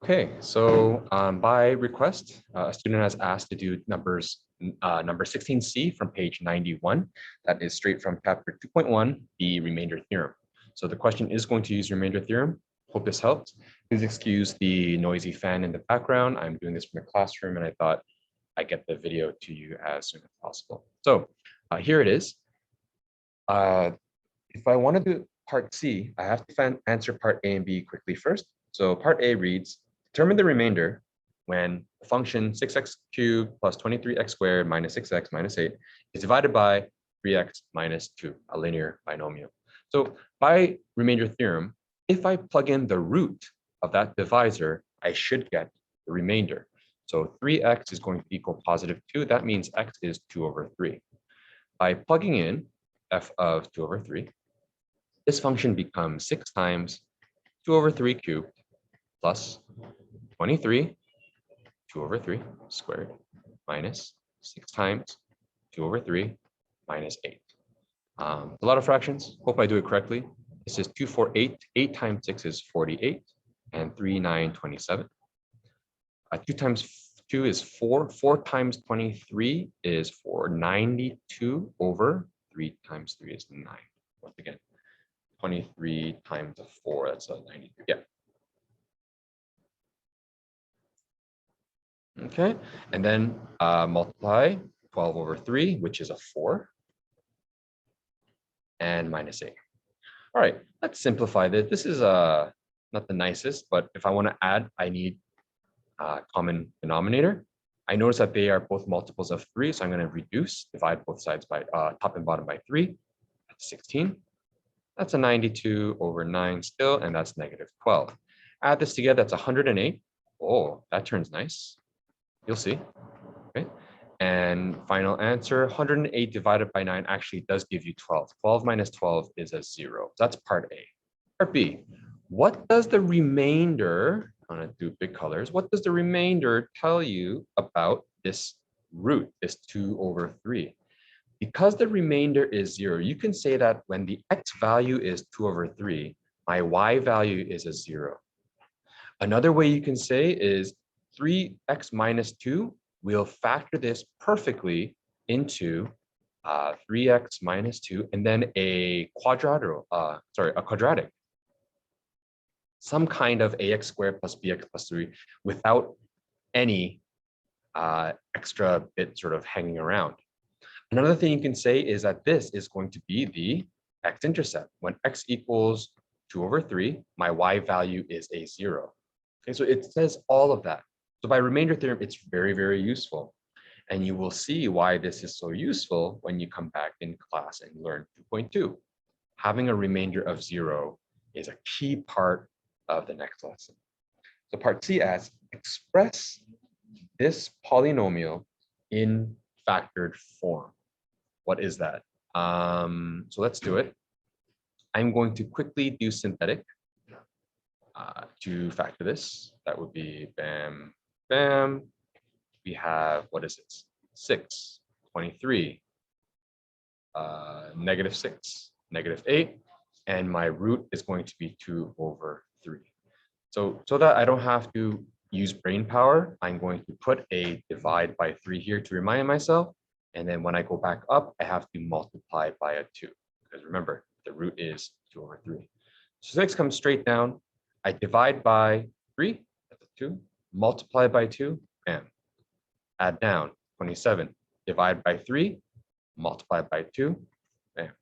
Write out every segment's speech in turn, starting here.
Okay, so by request, a student has asked to do number 16C from page 91. That is straight from chapter 2.1, the remainder theorem. So the question is going to use remainder theorem. Hope this helped. Please excuse the noisy fan in the background. I'm doing this from a classroom and I thought I'd get the video to you as soon as possible. So here it is. If I want to do part C, I have to answer part A and B quickly first. So part A reads, determine the remainder when the function 6x cubed plus 23x squared minus 6x minus 8 is divided by 3x minus 2, a linear binomial. So by remainder theorem, if I plug in the root of that divisor, I should get the remainder. So 3x is going to equal positive 2. That means x is 2 over 3. By plugging in f of 2 over 3, this function becomes 6 times 2 over 3 cubed plus 23, 2 over 3 squared minus 6 times 2 over 3 minus 8. A lot of fractions. Hope I do it correctly. This is 2, 4, 8. 8 times 6 is 48, and 3, 9, 27. 2 times 2 is 4. 4 times 23 is 492 over 3 times 3 is 9. Once again, 23 times a 4, that's a 93. Yeah. Okay, and then multiply 12 over 3, which is a 4, and minus 8. All right, let's simplify this. This is not the nicest, but if I want to add, I need a common denominator. I notice that they are both multiples of 3, so I'm going to reduce, divide both sides by top and bottom by 3. That's 16. That's a 92 over 9 still, and that's negative 12. Add this together, that's 108. Oh, that turns nice. You'll see. Okay. And final answer, 108 divided by 9 actually does give you 12. 12 minus 12 is a 0. That's part A. Part B, what does the remainder, I'm going to do big colors, what does the remainder tell you about this root, this 2 over 3? Because the remainder is 0, you can say that when the x value is 2 over 3, my y value is a 0. Another way you can say is 3x minus 2, we'll factor this perfectly into 3x minus 2, and then a quadratic. Some kind of ax squared plus bx plus 3 without any extra bit sort of hanging around. Another thing you can say is that this is going to be the x-intercept. When x equals 2 over 3, my y value is a 0. Okay, so it says all of that. So by remainder theorem, it's very, very useful. And you will see why this is so useful when you come back in class and learn 2.2. Having a remainder of 0 is a key part of the next lesson. So part C asks, express this polynomial in factored form. What is that? So let's do it. I'm going to quickly do synthetic to factor this. That would be bam, bam. We have, what is it? 6, 23, negative 6, negative 8, and my root is going to be 2 over 3. So that I don't have to use brain power, I'm going to put a divide by 3 here to remind myself. And then when I go back up, I have to multiply by a 2. Because remember, the root is 2 over 3. So 6 comes straight down. I divide by 3, that's a 2. Multiply by 2, bam. Add down, 27. Divide by 3, multiply by 2, bam.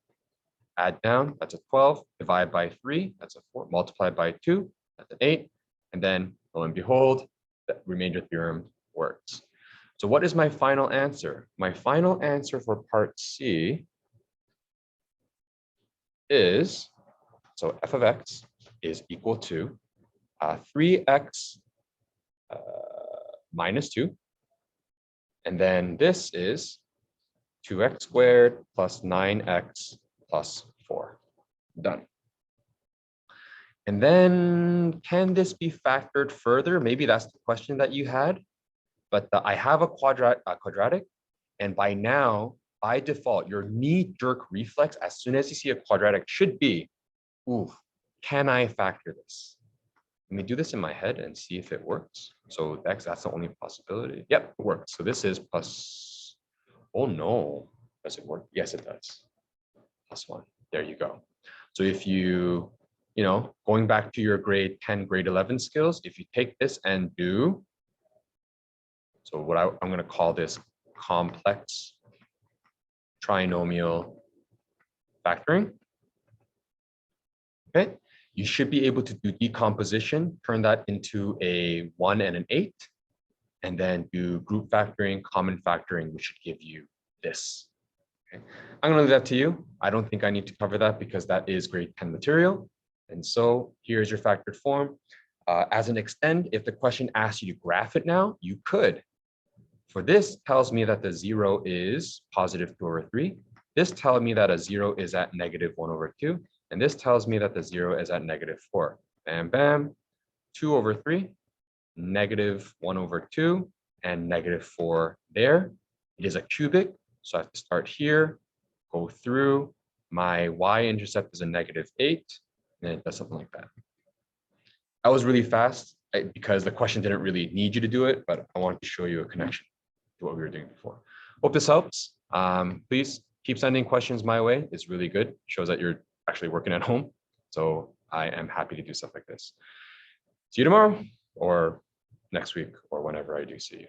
Add down, that's a 12. Divide by 3, that's a 4. Multiply by 2, that's an 8. And then, lo and behold, the remainder theorem works. So what is my final answer? My final answer for part C is, so f of x is equal to 3x minus 2. And then this is 2x squared plus 9x plus 4. Done. And then can this be factored further? Maybe that's the question that you had. But I have a quadratic, and by now, by default, your knee-jerk reflex, as soon as you see a quadratic, should be, ooh, can I factor this? Let me do this in my head and see if it works. So X, that's the only possibility. Yep, it works. So this is plus, oh no, does it work? Yes, it does. Plus 1, there you go. So if you going back to your grade 10, grade 11 skills, if you take this and do, so what I'm going to call this complex trinomial factoring, okay? You should be able to do decomposition, turn that into a 1 and an 8, and then do group factoring, common factoring, which should give you this. Okay. I'm going to leave that to you. I don't think I need to cover that because that is grade 10 material. And so here's your factored form. As an extend, if the question asks you to graph it now, you could. For this tells me that the 0 is positive 2 over 3. This tells me that a 0 is at negative 1 over 2. And this tells me that the 0 is at negative 4. Bam, bam. 2 over 3, negative 1 over 2, and negative 4 there. It is a cubic. So I have to start here, go through. My y-intercept is a negative 8, and it does something like that. That was really fast because the question didn't really need you to do it, but I wanted to show you a connection to what we were doing before. Hope this helps. Please keep sending questions my way. It's really good. Shows that you're actually working at home. So I am happy to do stuff like this. See you tomorrow or next week or whenever I do see you.